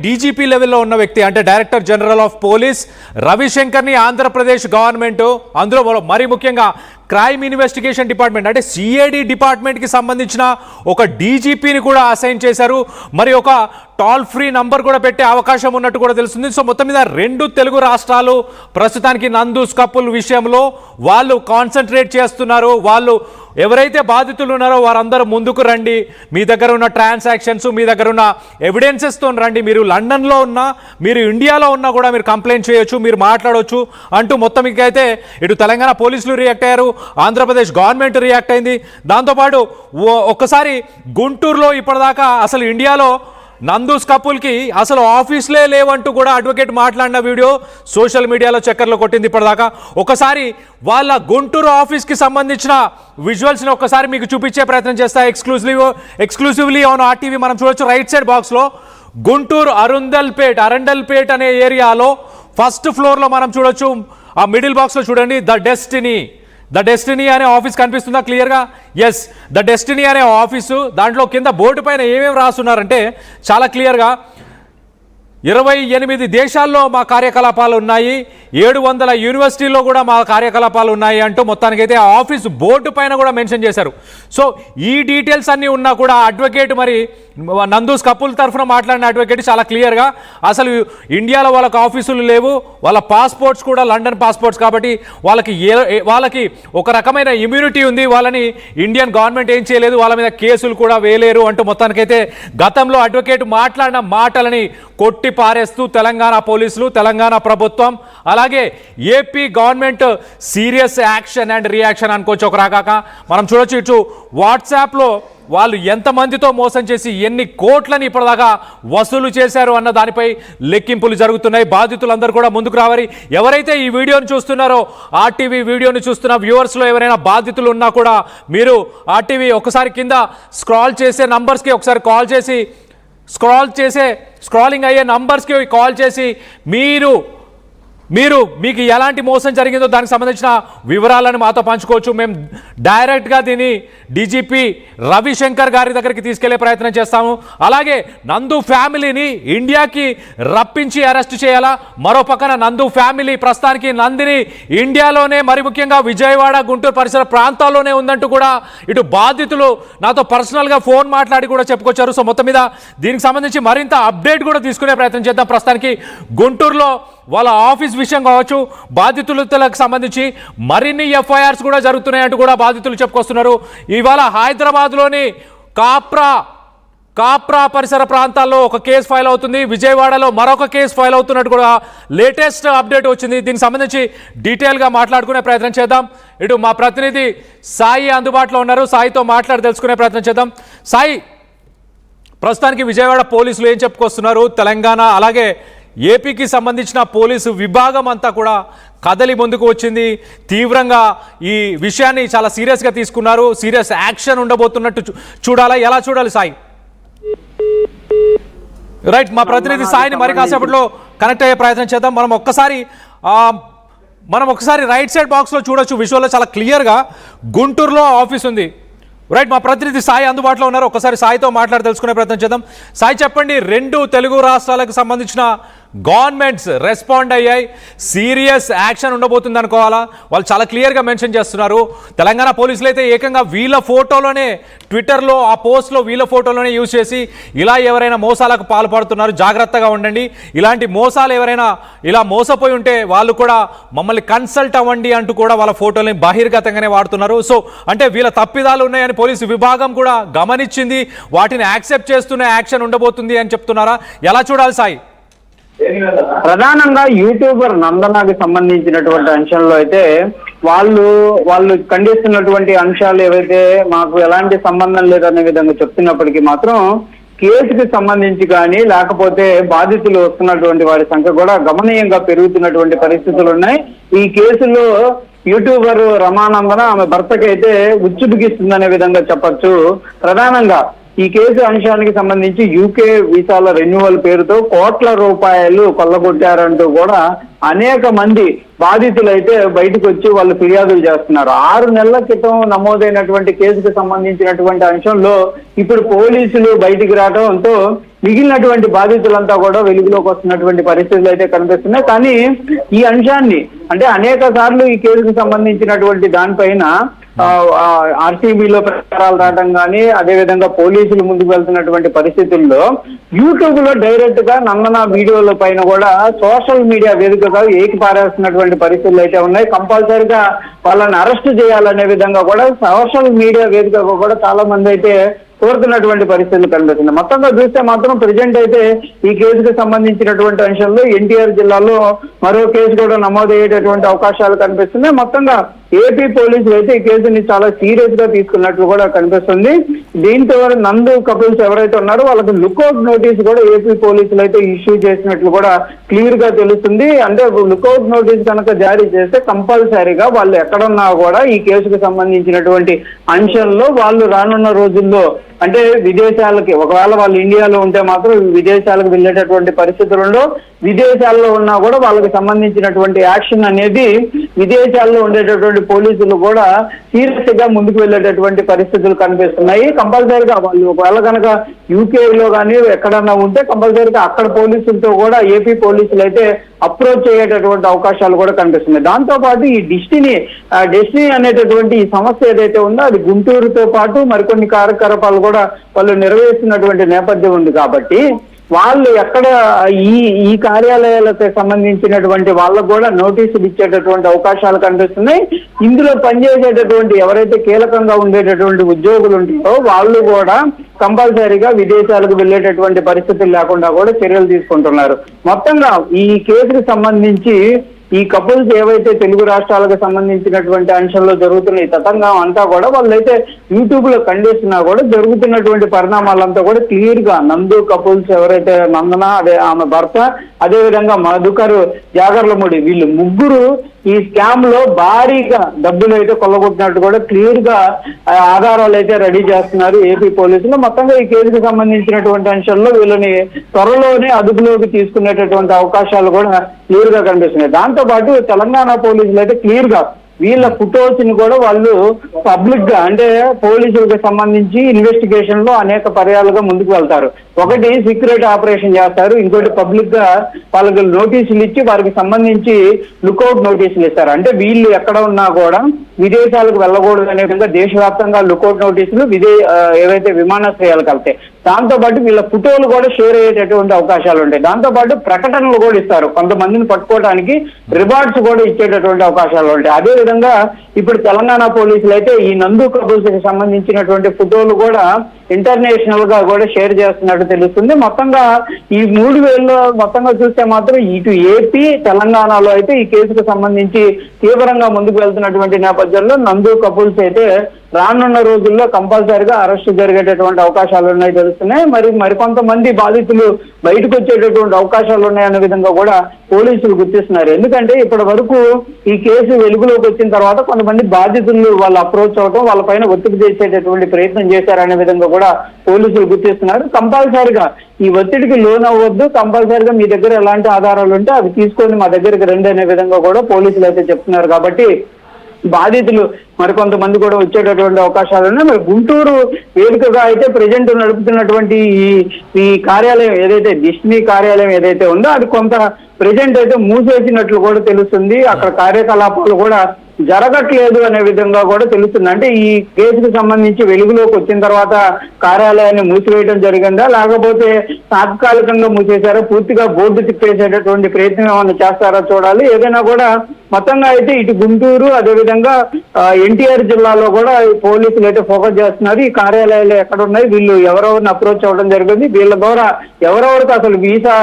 DGP లెవెల్లో ఉన్న వ్యక్తి అంటే డైరెక్టర్ జనరల్ ఆఫ్ పోలీస్ రవిశంకర్ని ఆంధ్రప్రదేశ్ గవర్నమెంట్, అందులో మరి ముఖ్యంగా క్రైమ్ ఇన్వెస్టిగేషన్ డిపార్ట్మెంట్ అంటే సిఐడి డిపార్ట్మెంట్కి సంబంధించిన ఒక డీజీపీని కూడా అసైన్ చేశారు. మరి ఒక టోల్ ఫ్రీ నంబర్ కూడా పెట్టే అవకాశం ఉన్నట్టు కూడా తెలుస్తుంది. సో మొత్తం మీద 2 తెలుగు రాష్ట్రాలు ప్రస్తుతానికి నందూస్ కపుల్ విషయంలో వాళ్ళు కాన్సన్ట్రేట్ చేస్తున్నారు. వాళ్ళు ఎవరైతే బాధితులు ఉన్నారో వారందరూ ముందుకు రండి, మీ దగ్గర ఉన్న ట్రాన్సాక్షన్స్, మీ దగ్గర ఉన్న ఎవిడెన్సెస్తో రండి, మీరు లండన్లో ఉన్నా మీరు ఇండియాలో ఉన్నా కూడా మీరు కంప్లైంట్ చేయొచ్చు, మీరు మాట్లాడవచ్చు అంటూ మొత్తం అయితే ఇటు తెలంగాణ పోలీసులు రియాక్ట్ అయ్యారు, ఆంధ్రప్రదేశ్ గవర్నమెంట్ రియాక్ట్ అయింది. దాంతోపాటు ఒక్కసారి గుంటూరులో ఇప్పటిదాకా అసలు ఇండియాలో నందూస్ కపుల్కి అసలు ఆఫీస్లే లేవంటూ కూడా అడ్వకేట్ మాట్లాడిన వీడియో సోషల్ మీడియాలో చక్కర్లో కొట్టింది ఇప్పటిదాకా. ఒకసారి వాళ్ళ గుంటూరు ఆఫీస్కి సంబంధించిన విజువల్స్ని ఒక్కసారి మీకు చూపించే ప్రయత్నం చేస్తా. ఎక్స్క్లూసివ్లీ ఆన్ ఆర్టీవీ మనం చూడొచ్చు రైట్ సైడ్ బాక్స్లో. గుంటూరు అరండల్పేట్ అనే ఏరియాలో ఫస్ట్ ఫ్లోర్లో మనం చూడొచ్చు. ఆ మిడిల్ బాక్స్లో చూడండి, ద డెస్టినీ అనే ఆఫీస్ కనిపిస్తుందా క్లియర్గా? ఎస్, ద డెస్టినీ అనే ఆఫీసు. దాంట్లో కింద బోర్డు పైన ఏమేమి రాస్తున్నారంటే చాలా క్లియర్గా 28 దేశాల్లో మా కార్యకలాపాలు ఉన్నాయి, 700 యూనివర్సిటీల్లో కూడా మా కార్యకలాపాలు ఉన్నాయి అంటూ మొత్తానికైతే ఆ ఆఫీస్ బోర్డు పైన కూడా మెన్షన్ చేశారు. సో ఈ డీటెయిల్స్ అన్నీ ఉన్నా కూడా అడ్వకేట్ మరి నందూస్ కపుల్ తరఫున మాట్లాడిన అడ్వకేట్ చాలా క్లియర్గా అసలు ఇండియాలో వాళ్ళకి ఆఫీసులు లేవు, వాళ్ళ పాస్పోర్ట్స్ కూడా లండన్ పాస్పోర్ట్స్ కాబట్టి వాళ్ళకి ఒక రకమైన ఇమ్యూనిటీ ఉంది, వాళ్ళని ఇండియన్ గవర్నమెంట్ ఏం చేయలేదు, వాళ్ళ మీద కేసులు కూడా వేయలేరు అంటూ మొత్తానికైతే గతంలో అడ్వకేట్ మాట్లాడిన మాటలని కొట్టి పారేస్తూ తెలంగాణ పోలీసులు, తెలంగాణ ప్రభుత్వం, అలాగే AP government serious action and reaction అనుకోవచ్చు ఒక రకాక. మనం చూడొచ్చు ఇటు వాట్సాప్లో వాళ్ళు ఎంతమందితో మోసం చేసి ఎన్ని కోట్లని ఇప్పటిదాకా వసూలు చేశారు అన్న దానిపై లెక్కింపులు జరుగుతున్నాయి. బాధితులందరూ కూడా ముందుకు రావాలి. ఎవరైతే ఈ వీడియోని చూస్తున్నారో, ఆర్టీవీ వీడియోని చూస్తున్న వ్యూవర్స్లో ఎవరైనా బాధితులు ఉన్నా కూడా మీరు ఆర్టీవీ ఒకసారి కింద స్క్రాల్ చేసే నంబర్స్కి ఒకసారి కాల్ చేసి స్క్రాలింగ్ అయ్యే నంబర్స్కి కాల్ చేసి మీకు ఎలాంటి మోసం జరిగిందో దానికి సంబంధించిన వివరాలను మాతో పంచుకోవచ్చు. మేము డైరెక్ట్గా దీన్ని డీజీపీ రవిశంకర్ గారి దగ్గరికి తీసుకెళ్లే ప్రయత్నం చేస్తాము. అలాగే నందు ఫ్యామిలీని ఇండియాకి రప్పించి అరెస్ట్ చేయాలా, మరో పక్కన నందు ఫ్యామిలీ ప్రస్తుతానికి నందిని ఇండియాలోనే మరి ముఖ్యంగా విజయవాడ, గుంటూరు పరిసర ప్రాంతాల్లోనే ఉందంటూ కూడా ఇటు బాధితులు నాతో పర్సనల్గా ఫోన్ మాట్లాడి కూడా చెప్పుకొచ్చారు. సో మొత్తం మీద దీనికి సంబంధించి మరింత అప్డేట్ కూడా తీసుకునే ప్రయత్నం చేద్దాం. ప్రస్తుతానికి గుంటూరులో వాళ్ళ ఆఫీస్ విషయం కావచ్చు, బాధితులకు సంబంధించి మరిన్ని ఎఫ్ఐఆర్స్ కూడా జరుగుతున్నాయంటూ కూడా బాధితులు చెప్పుకొస్తున్నారు. ఇవాళ హైదరాబాద్లోని కాప్రా పరిసర ప్రాంతాల్లో ఒక కేసు ఫైల్ అవుతుంది, విజయవాడలో మరొక కేసు ఫైల్ అవుతున్నట్టు కూడా లేటెస్ట్ అప్డేట్ వచ్చింది. దీనికి సంబంధించి డీటెయిల్గా మాట్లాడుకునే ప్రయత్నం చేద్దాం. ఇటు మా ప్రతినిధి సాయి అందుబాటులో ఉన్నారు, సాయితో మాట్లాడి తెలుసుకునే ప్రయత్నం చేద్దాం. సాయి, ప్రస్తుతానికి విజయవాడ పోలీసులు ఏం చెప్పుకొస్తున్నారు? తెలంగాణ అలాగే ఏపీకి సంబంధించిన పోలీసు విభాగం అంతా కూడా కదలి ముందుకు వచ్చింది, తీవ్రంగా ఈ విషయాన్ని చాలా సీరియస్గా తీసుకున్నారు, సీరియస్ యాక్షన్ ఉండబోతున్నట్టు చూడాలా, ఎలా చూడాలి సాయి? రైట్, మా ప్రతినిధి సాయిని మరి కాసేపట్లో కనెక్ట్ అయ్యే ప్రయత్నం చేద్దాం. మనం ఒకసారి రైట్ సైడ్ బాక్స్లో చూడొచ్చు, విజువల్లో చాలా క్లియర్గా గుంటూరులో ఆఫీస్ ఉంది. రైట్, మా ప్రతినిధి సాయి అందుబాటులో ఉన్నారు, ఒకసారి సాయితో మాట్లాడి తెలుసుకునే ప్రయత్నం చేద్దాం. సాయి, చెప్పండి, 2 తెలుగు రాష్ట్రాలకు సంబంధించిన గవర్నమెంట్స్ రెస్పాండ్ అయ్యాయి, సీరియస్ యాక్షన్ ఉండబోతుంది అనుకోవాలా? వాళ్ళు చాలా క్లియర్గా మెన్షన్ చేస్తున్నారు. తెలంగాణ పోలీసులు అయితే ఏకంగా వీళ్ళ ఫోటోలోనే ట్విట్టర్లో ఆ పోస్ట్లో వీళ్ళ ఫోటోలోనే యూజ్ చేసి ఇలా ఎవరైనా మోసాలకు పాల్పడుతున్నారు, జాగ్రత్తగా ఉండండి, ఇలాంటి మోసాలు ఎవరైనా ఇలా మోసపోయి ఉంటే వాళ్ళు కూడా మమ్మల్ని కన్సల్ట్ అవ్వండి అంటూ కూడా వాళ్ళ ఫోటోని బహిర్గతంగానే వాడుతున్నారు. సో అంటే వీళ్ళ తప్పిదాలు ఉన్నాయని పోలీసు విభాగం కూడా గమనించింది, వాటిని యాక్సెప్ట్ చేస్తూనే యాక్షన్ ఉండబోతుంది అని చెప్తున్నారా? ఎలా చూడాలి సాయి? ప్రధానంగా యూట్యూబర్ నందనకి సంబంధించినటువంటి అంశంలో అయితే వాళ్ళు ఖండిస్తున్నటువంటి అంశాలు ఏవైతే మాకు ఎలాంటి సంబంధం లేదనే విధంగా చెప్తున్నప్పటికీ మాత్రం కేసుకి సంబంధించి కానీ లేకపోతే బాధితులు వస్తున్నటువంటి వారి సంఖ్య కూడా గమనీయంగా పెరుగుతున్నటువంటి పరిస్థితులు ఉన్నాయి. ఈ కేసులో యూట్యూబర్ రమానందన ఆమె భర్తకి అయితే ఉచ్చు బిగిస్తుందనే విధంగా చెప్పొచ్చు. ప్రధానంగా ఈ కేసు అంశానికి సంబంధించి యూకే వీసాల రెన్యువల్ పేరుతో కోట్ల రూపాయలు కొల్లగొట్టారంటూ కూడా అనేక మంది బాధితులైతే బయటకు వచ్చి వాళ్ళు ఫిర్యాదులు చేస్తున్నారు. 6 నెలల క్రితం నమోదైనటువంటి కేసుకు సంబంధించినటువంటి అంశంలో ఇప్పుడు పోలీసులు బయటికి రావడంతో మిగిలినటువంటి బాధితులంతా కూడా వెలుగులోకి వస్తున్నటువంటి పరిస్థితులు అయితే కనిపిస్తున్నాయి. కానీ ఈ అంశాన్ని అంటే అనేక సార్లు ఈ కేసుకు సంబంధించినటువంటి దానిపైన ఆర్సీబీలో ప్రచారాలు రావడం కానీ అదేవిధంగా పోలీసులు ముందుకు వెళ్తున్నటువంటి పరిస్థితుల్లో యూట్యూబ్ లో డైరెక్ట్ గా నందన వీడియోల పైన కూడా సోషల్ మీడియా వేదికగా ఏకి పారేస్తున్నటువంటి పరిస్థితులు అయితే ఉన్నాయి. కంపల్సరిగా వాళ్ళని అరెస్ట్ చేయాలనే విధంగా కూడా సోషల్ మీడియా వేదికగా కూడా చాలా మంది అయితే కోరుతున్నటువంటి పరిస్థితులు కనిపిస్తుంది. మొత్తంగా చూస్తే మాత్రం ప్రజెంట్ అయితే ఈ కేసుకు సంబంధించినటువంటి అంశంలో ఎన్టీఆర్ జిల్లాలో మరో కేసు కూడా నమోదయ్యేటటువంటి అవకాశాలు కనిపిస్తున్నాయి. మొత్తంగా ఏపీ పోలీసులు అయితే ఈ కేసుని చాలా సీరియస్ గా తీసుకున్నట్లు కూడా కనిపిస్తుంది. దీంతో నందు కపుల్స్ ఎవరైతే ఉన్నారో వాళ్ళకి లుకౌట్ నోటీస్ కూడా ఏపీ పోలీసులు అయితే ఇష్యూ చేసినట్లు కూడా క్లియర్ గా తెలుస్తుంది. అంటే లుకౌట్ నోటీస్ కనుక జారీ చేస్తే కంపల్సరీగా వాళ్ళు ఎక్కడున్నా కూడా ఈ కేసుకు సంబంధించినటువంటి అంశంలో వాళ్ళు రానున్న రోజుల్లో అంటే విదేశాలకి ఒకవేళ వాళ్ళు ఇండియాలో ఉంటే మాత్రం విదేశాలకు వెళ్ళేటటువంటి పరిస్థితులలో విదేశాల్లో ఉన్నా కూడా వాళ్ళకి సంబంధించినటువంటి యాక్షన్ అనేది విదేశాల్లో ఉండేటటువంటి పోలీసులు కూడా సీరియస్ గా ముందుకు వెళ్ళేటటువంటి పరిస్థితులు కనిపిస్తున్నాయి. కంపల్సరీగా వాళ్ళు ఒకవేళ కనుక యూకేలో కానీ ఎక్కడన్నా ఉంటే కంపల్సరీగా అక్కడ పోలీసులతో కూడా ఏపీ పోలీసులు అయితే అప్రోచ్ అయ్యేటటువంటి అవకాశాలు కూడా కనిపిస్తున్నాయి. దాంతో పాటు ఈ డెస్టినీ అనేటటువంటి ఈ సమస్య ఏదైతే ఉందో అది గుంటూరుతో పాటు మరికొన్ని కార్యకలాపాలు కూడా వాళ్ళు నెరవేరుస్తున్నటువంటి నేపథ్యం ఉంది. కాబట్టి వాళ్ళు ఎక్కడ ఈ కార్యాలయాలకు సంబంధించినటువంటి వాళ్ళకు కూడా నోటీసులు ఇచ్చేటటువంటి అవకాశాలు కనిపిస్తున్నాయి. ఇందులో పనిచేసేటటువంటి ఎవరైతే కీలకంగా ఉండేటటువంటి ఉద్యోగులు ఉంటారో వాళ్ళు కూడా కంపల్సరీగా విదేశాలకు వెళ్ళేటటువంటి పరిస్థితులు లేకుండా కూడా చర్యలు తీసుకుంటున్నారు. మొత్తంగా ఈ కేసుకు సంబంధించి ఈ కపుల్స్ ఏవైతే తెలుగు రాష్ట్రాలకు సంబంధించినటువంటి అంశంలో జరుగుతున్న ఈ తతంగం అంతా కూడా వాళ్ళైతే యూట్యూబ్ లో ఖండిస్తున్నా కూడా జరుగుతున్నటువంటి పరిణామాలంతా కూడా క్లియర్ గా నందు కపుల్స్ ఎవరైతే నందన అదే ఆమె భర్త అదేవిధంగా మధుకర్ జాగర్లమూడి వీళ్ళు ముగ్గురు ఈ స్కామ్ లో భారీగా డబ్బులు అయితే కొల్లగొట్టినట్టు కూడా క్లియర్ గా ఆధారాలు అయితే రెడీ చేస్తున్నారు ఏపీ పోలీసులు. మొత్తంగా ఈ కేసుకు సంబంధించినటువంటి అంశాల్లో వీళ్ళని త్వరలోనే అదుపులోకి తీసుకునేటటువంటి అవకాశాలు కూడా క్లియర్ గా కనిపిస్తున్నాయి. దాంతో పాటు తెలంగాణ పోలీసులు అయితే క్లియర్ గా వీళ్ళ ఫొటోస్ ని కూడా వాళ్ళు పబ్లిక్ గా అంటే పోలీసులకు సంబంధించి ఇన్వెస్టిగేషన్ లో అనేక పర్యాలుగా ముందుకు వెళ్తారు. ఒకటి సీక్రెట్ ఆపరేషన్ చేస్తారు, ఇంకోటి పబ్లిక్ గా వాళ్ళకి నోటీసులు ఇచ్చి వారికి సంబంధించి లుకౌట్ నోటీసులు ఇస్తారు. అంటే వీళ్ళు ఎక్కడ ఉన్నా కూడా విదేశాలకు వెళ్ళకూడదు అనే విధంగా దేశవ్యాప్తంగా లుకౌట్ నోటీసులు ఏవైతే విమానాశ్రయాలకు వెళ్తాయి. దాంతో పాటు వీళ్ళ ఫోటోలు కూడా షేర్ అయ్యేటటువంటి అవకాశాలు ఉంటాయి. దాంతో పాటు ప్రకటనలు కూడా ఇస్తారు, కొంతమందిని పట్టుకోవడానికి రివార్డ్స్ కూడా ఇచ్చేటటువంటి అవకాశాలు ఉంటాయి. అదే విధంగా ఇప్పుడు తెలంగాణ పోలీసులు అయితే ఈ నందు కపుల్స్ కి సంబంధించినటువంటి ఫోటోలు కూడా ఇంటర్నేషనల్ గా కూడా షేర్ చేస్తున్నట్టు తెలుస్తుంది. మొత్తంగా ఈ 3000లో మొత్తంగా చూస్తే మాత్రం ఇటు ఏపీ తెలంగాణలో అయితే ఈ కేసుకు సంబంధించి తీవ్రంగా ముందుకు వెళ్తున్నటువంటి నేపథ్యంలో నందు కపుల్స్ అయితే రానున్న రోజుల్లో కంపల్సరీగా అరెస్ట్ జరిగేటటువంటి అవకాశాలు ఉన్నాయి తెలుస్తున్నాయి. మరికొంతమంది బాధితులు బయటకు వచ్చేటటువంటి అవకాశాలు ఉన్నాయన్న విధంగా కూడా పోలీసులు గుర్తిస్తున్నారు. ఎందుకంటే ఇప్పటి వరకు ఈ కేసు వెలుగులోకి వచ్చిన తర్వాత కొంతమంది బాధితులు వాళ్ళు అప్రోచ్ అవడం వాళ్ళపైన ఒత్తిడి చేసేటటువంటి ప్రయత్నం చేశారనే విధంగా కూడా పోలీసులు గుర్తిస్తున్నారు. కంపల్సరీగా ఈ ఒత్తిడికి లోన్ అవ్వద్దు, కంపల్సరీగా మీ దగ్గర ఎలాంటి ఆధారాలు ఉంటే అవి తీసుకొని మా దగ్గరికి రండి అనే విధంగా కూడా పోలీసులు అయితే చెప్తున్నారు. కాబట్టి బాధితులు మరికొంతమంది కూడా వచ్చేటటువంటి అవకాశాలు ఉన్నాయి. మరి గుంటూరు వేదికగా అయితే ప్రజెంట్ నడుపుతున్నటువంటి ఈ కార్యాలయం ఏదైతే డిస్నీ కార్యాలయం ఏదైతే ఉందో అది కొంత ప్రజెంట్ అయితే మూసేసినట్లు కూడా తెలుస్తుంది. అక్కడ కార్యకలాపాలు కూడా జరగట్లేదు అనే విధంగా కూడా తెలుస్తుంది. అంటే ఈ కేసుకు సంబంధించి వెలుగులోకి వచ్చిన తర్వాత కార్యాలయాన్ని మూసివేయడం జరిగిందా, లేకపోతే తాత్కాలికంగా మూసేశారో, పూర్తిగా బోర్డు తిప్పేసేటటువంటి ప్రయత్నం ఏమైనా చేస్తారో చూడాలి. ఏదైనా కూడా మొత్తంగా అయితే ఇటు గుంటూరు అదేవిధంగా ఎన్టీఆర్ జిల్లాలో కూడా పోలీసులు అయితే ఫోకస్ చేస్తున్నారు. ఈ కార్యాలయాలు ఎక్కడ ఉన్నాయి, వీళ్ళు ఎవరెవరిని అప్రోచ్ అవ్వడం జరిగింది, వీళ్ళ ద్వారా ఎవరెవరికి అసలు వీసా